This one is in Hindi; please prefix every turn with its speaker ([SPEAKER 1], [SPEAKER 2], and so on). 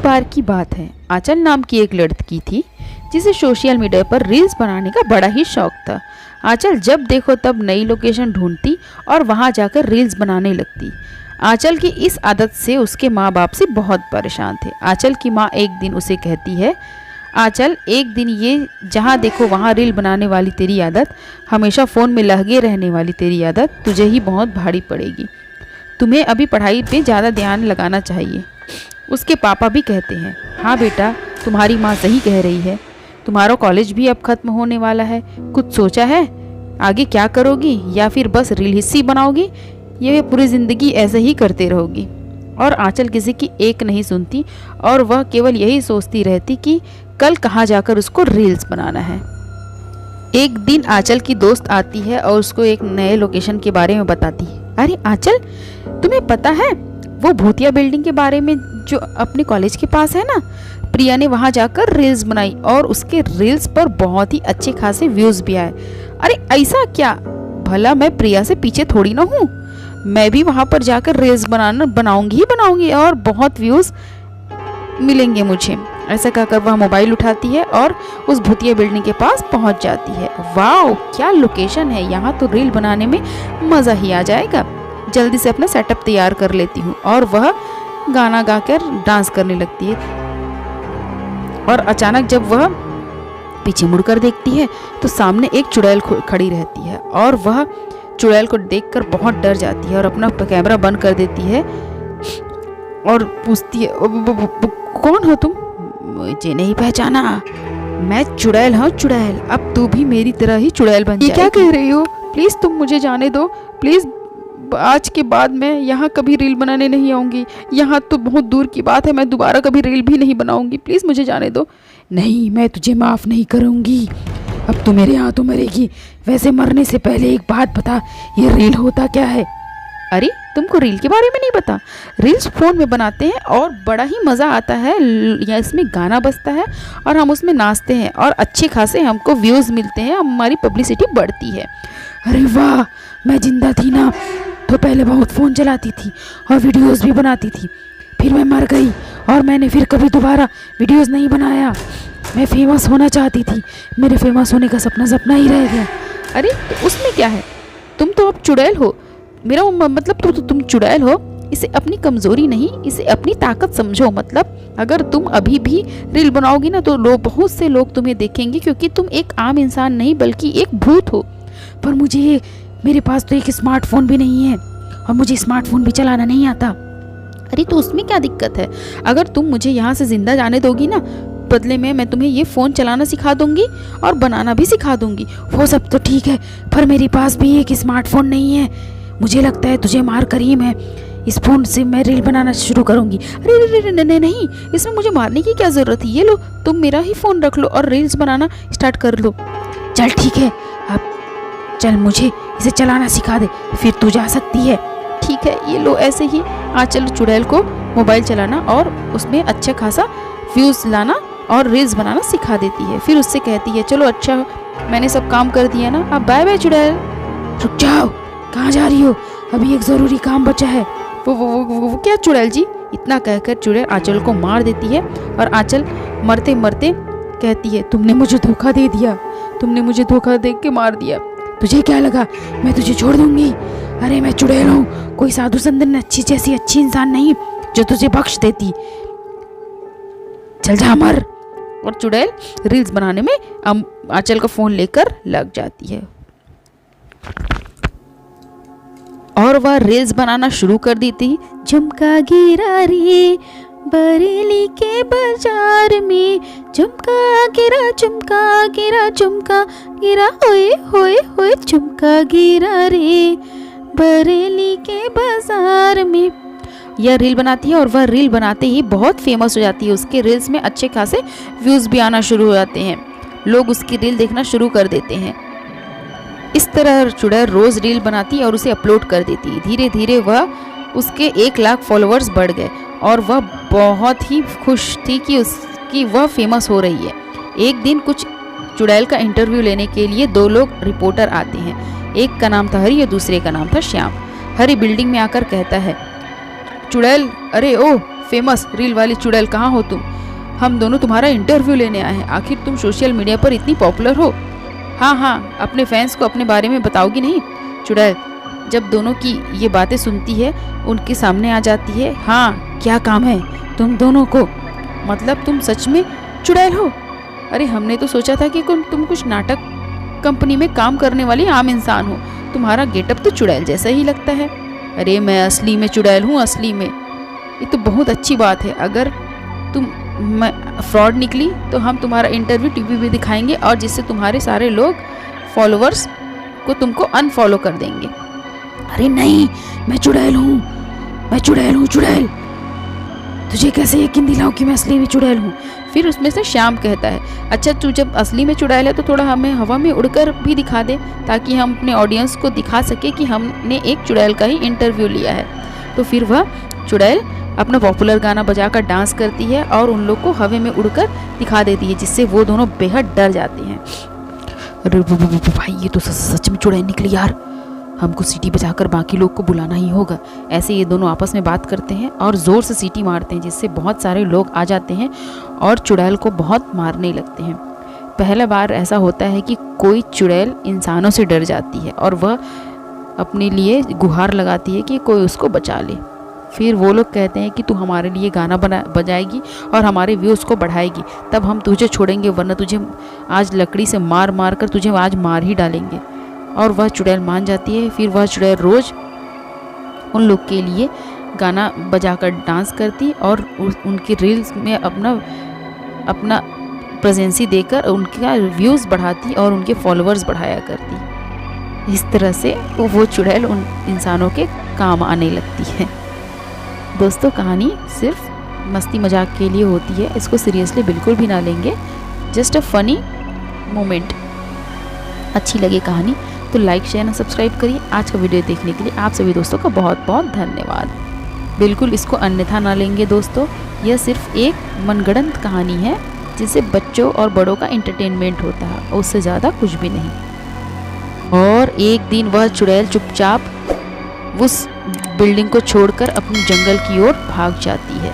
[SPEAKER 1] बार की बात है, आंचल नाम की एक लड़की थी जिसे सोशल मीडिया पर रील्स बनाने का बड़ा ही शौक था। आंचल जब देखो तब नई लोकेशन ढूंढती और वहां जाकर रील्स बनाने लगती। आंचल की इस आदत से उसके माँ बाप से बहुत परेशान थे। आंचल की माँ एक दिन उसे कहती है, आंचल एक दिन ये जहाँ देखो वहाँ रील बनाने वाली तेरी आदत, हमेशा फ़ोन में लगे रहने वाली तेरी आदत तुझे ही बहुत भारी पड़ेगी। तुम्हें अभी पढ़ाई पे ज़्यादा ध्यान लगाना चाहिए। उसके पापा भी कहते हैं, हाँ बेटा तुम्हारी माँ सही कह रही है, तुम्हारा कॉलेज भी अब ख़त्म होने वाला है, कुछ सोचा है आगे क्या करोगी या फिर बस रील हिस्सी बनाओगी, ये पूरी ज़िंदगी ऐसे ही करते रहोगी। और आंचल किसी की एक नहीं सुनती और वह केवल यही सोचती रहती कि कल कहाँ जाकर उसको रील्स बनाना है। एक दिन आंचल की दोस्त आती है और उसको एक नए लोकेशन के बारे में बताती है। अरे आंचल, तुम्हें पता है वो भूतिया बिल्डिंग के बारे में जो अपने कॉलेज के पास है ना, प्रिया ने वहां जाकर रील्स बनाई और उसके रील्स पर बहुत ही अच्छे खासे व्यूज भी आए। अरे ऐसा क्या, भला मैं प्रिया से पीछे थोड़ी ना हूँ, मैं भी वहां पर जाकर रील्स बनाऊंगी और बहुत व्यूज मिलेंगे मुझे। ऐसा कहकर वह मोबाइल उठाती है और उस भूतिया बिल्डिंग के पास पहुंच जाती है। वाओ क्या लोकेशन है, यहाँ तो रील बनाने में मज़ा ही आ जाएगा। जल्दी से अपना सेटअप तैयार कर लेती हूँ। और वह गाना गाकर डांस करने लगती है। और अचानक जब वह पीछे मुड़कर देखती है तो सामने एक चुड़ैल खड़ी रहती है और वह चुड़ैल को देखकर बहुत डर जाती है और अपना कैमरा बंद कर देती है और पूछती है, कौन हो तुम? मुझे नहीं पहचाना, मैं चुड़ैल हूँ चुड़ैल, अब तू भी मेरी तरह ही चुड़ैल बन जाएगी। ये क्या कह रही हो? प्लीज़ तुम मुझे जाने दो, प्लीज़ आज के बाद मैं यहाँ कभी रील बनाने नहीं आऊँगी। यहाँ तो बहुत दूर की बात है, मैं दोबारा कभी रील भी नहीं बनाऊँगी, प्लीज़ मुझे जाने दो। नहीं, मैं तुझे माफ़ नहीं करूँगी, अब तो मेरे हाथों मरेगी। वैसे मरने से पहले एक बात बता, ये रील होता क्या है? अरे तुमको रील के बारे में नहीं पता? रील्स फ़ोन में बनाते हैं और बड़ा ही मज़ा आता है। या इसमें गाना बजता है और हम उसमें नाचते हैं और अच्छे खासे हमको व्यूज़ मिलते हैं, हमारी पब्लिसिटी बढ़ती है। अरे वाह, मैं जिंदा थी ना तो पहले बहुत फ़ोन चलाती थी और वीडियोस भी बनाती थी, फिर मैं मर गई और मैंने फिर कभी दोबारा वीडियोस नहीं बनाया। मैं फेमस होना चाहती थी, मेरे फेमस होने का सपना ही रह गया। अरे तो उसमें क्या है, तुम तो अब चुड़ैल हो। मेरा मतलब तुम चुड़ैल हो, इसे अपनी कमज़ोरी नहीं, इसे अपनी ताकत समझो। मतलब अगर तुम अभी भी रील बनाओगी ना तो बहुत से लोग तुम्हें देखेंगे, क्योंकि तुम एक आम इंसान नहीं बल्कि एक भूत हो। पर मेरे पास तो एक स्मार्टफोन भी नहीं है और मुझे स्मार्टफोन भी चलाना नहीं आता। अरे तो उसमें क्या दिक्कत है, अगर तुम मुझे यहाँ से ज़िंदा जाने दोगी ना, बदले में मैं तुम्हें ये फ़ोन चलाना सिखा दूंगी और बनाना भी सिखा दूंगी। वो सब तो ठीक है, पर मेरे पास भी एक स्मार्टफोन नहीं है। मुझे लगता है तुझे मार कर ही मैं इस फ़ोन से मैं रील बनाना शुरू करूंगी। अरे नहीं, इसमें मुझे मारने की क्या ज़रूरत है, ये लो तुम मेरा ही फ़ोन रख लो और रील्स बनाना स्टार्ट कर लो। चल ठीक है, अब चल मुझे इसे चलाना सिखा दे, फिर तू जा सकती है। ठीक है, ये लो। ऐसे ही आंचल चुड़ैल को मोबाइल चलाना और उसमें अच्छा खासा व्यूज़ लाना और रील्स बनाना सिखा देती है। फिर उससे कहती है, चलो अच्छा मैंने सब काम कर दिया ना, अब बाय बाय चुड़ैल। रुक जाओ, कहाँ जा रही हो? अभी एक ज़रूरी काम बचा है। वो क्या चुड़ैल जी? इतना कहकर चुड़ैल आंचल को मार देती है और आंचल मरते मरते कहती है, तुमने मुझे धोखा दे दिया, तुमने मुझे धोखा दे के मार दिया। तुझे क्या लगा मैं तुझे छोड़ दूंगी? अरे मैं चुड़ैल हूँ, कोई साधु संत अच्छी इंसान नहीं जो तुझे बख्श देती। चल जा मर। और चुड़ैल रील्स बनाने में आंचल का फ़ोन लेकर लग जाती है और वह रील्स बनाना शुरू कर देती। झुमका गिरा रे बरेली के बाजार में, झुमका गिरा झुमका गिरा झुमका गिरा, होए होए होए झुमका गिरा रे बरेली के बाजार में। यह रील बनाती है और वह रील बनाते ही बहुत फेमस हो जाती है। उसके रील्स में अच्छे खासे व्यूज़ भी आना शुरू हो जाते हैं, लोग उसकी रील देखना शुरू कर देते हैं। इस तरह चुड़ैल रोज़ रील बनाती और उसे अपलोड कर देती। धीरे धीरे वह उसके 1 लाख फॉलोअर्स बढ़ गए और वह बहुत ही खुश थी कि वह फेमस हो रही है। एक दिन कुछ चुड़ैल का इंटरव्यू लेने के लिए 2 लोग रिपोर्टर आते हैं। एक का नाम था हरी और दूसरे का नाम था श्याम। हरी बिल्डिंग में आकर कहता है, चुड़ैल, अरे ओ फेमस रील वाली चुड़ैल कहाँ हो तुम? हम दोनों तुम्हारा इंटरव्यू लेने आए हैं। आखिर तुम सोशल मीडिया पर इतनी पॉपुलर हो। हाँ हाँ, अपने फैंस को अपने बारे में बताओगी नहीं? चुड़ैल जब दोनों की ये बातें सुनती है उनके सामने आ जाती है। हाँ, क्या काम है तुम दोनों को? मतलब तुम सच में चुड़ैल हो? अरे हमने तो सोचा था कि तुम कुछ नाटक कंपनी में काम करने वाली आम इंसान हो। तुम्हारा गेटअप तो चुड़ैल जैसा ही लगता है। अरे मैं असली में चुड़ैल हूँ, असली में। ये तो बहुत अच्छी बात है। अगर तुम फ्रॉड निकली तो हम तुम्हारा इंटरव्यू टीवी पे दिखाएंगे और जिससे तुम्हारे सारे लोग फॉलोअर्स को तुमको अनफॉलो कर देंगे। अरे नहीं, मैं चुड़ैल हूँ, मैं चुड़ैल हूँ। चुड़ैल, तुझे कैसे यकीन दिलाऊं कि मैं असली में चुड़ैल हूँ? फिर उसमें से श्याम कहता है, अच्छा तू जब असली में चुड़ैल है तो थोड़ा हमें हवा में उड़कर भी दिखा दे, ताकि हम अपने ऑडियंस को दिखा सके कि हमने एक चुड़ैल का ही इंटरव्यू लिया है। तो फिर वह चुड़ैल अपना पॉपुलर गाना बजाकर डांस करती है और उन लोग को हवा में उड़कर दिखा देती है, जिससे वो दोनों बेहद डर जाते हैं। अरे भाई, ये तो सच में चुड़ैल निकली यार। हमको सीटी बजाकर बाकी लोग को बुलाना ही होगा। ऐसे ये दोनों आपस में बात करते हैं और ज़ोर से सीटी मारते हैं, जिससे बहुत सारे लोग आ जाते हैं और चुड़ैल को बहुत मारने लगते हैं। पहला बार ऐसा होता है कि कोई चुड़ैल इंसानों से डर जाती है और वह अपने लिए गुहार लगाती है कि कोई उसको बचा ले। फिर वो लोग कहते हैं कि तू हमारे लिए गाना बजाएगी और हमारे व्यूज़ को बढ़ाएगी, तब हम तुझे छोड़ेंगे, वरना तुझे आज लकड़ी से मार मार कर तुझे आज मार ही डालेंगे। और वह चुड़ैल मान जाती है। फिर वह चुड़ैल रोज़ उन लोग के लिए गाना बजाकर डांस करती और उनकी रील्स में अपना प्रेजेंसी देकर उनका व्यूज़ बढ़ाती और उनके फॉलोअर्स बढ़ाया करती। इस तरह से वो चुड़ैल उन इंसानों के काम आने लगती है। दोस्तों, कहानी सिर्फ मस्ती मजाक के लिए होती है, इसको सीरियसली बिल्कुल भी ना लेंगे। Just a funny moment. अच्छी लगे कहानी तो लाइक शेयर और सब्सक्राइब करिए। आज का वीडियो देखने के लिए आप सभी दोस्तों का बहुत बहुत धन्यवाद। बिल्कुल इसको अन्यथा ना लेंगे दोस्तों, यह सिर्फ एक मनगढ़ंत कहानी है जिससे बच्चों और बड़ों का एंटरटेनमेंट होता है, उससे ज़्यादा कुछ भी नहीं। और एक दिन वह चुड़ैल चुपचाप उस बिल्डिंग को छोड़कर अपने जंगल की ओर भाग जाती है।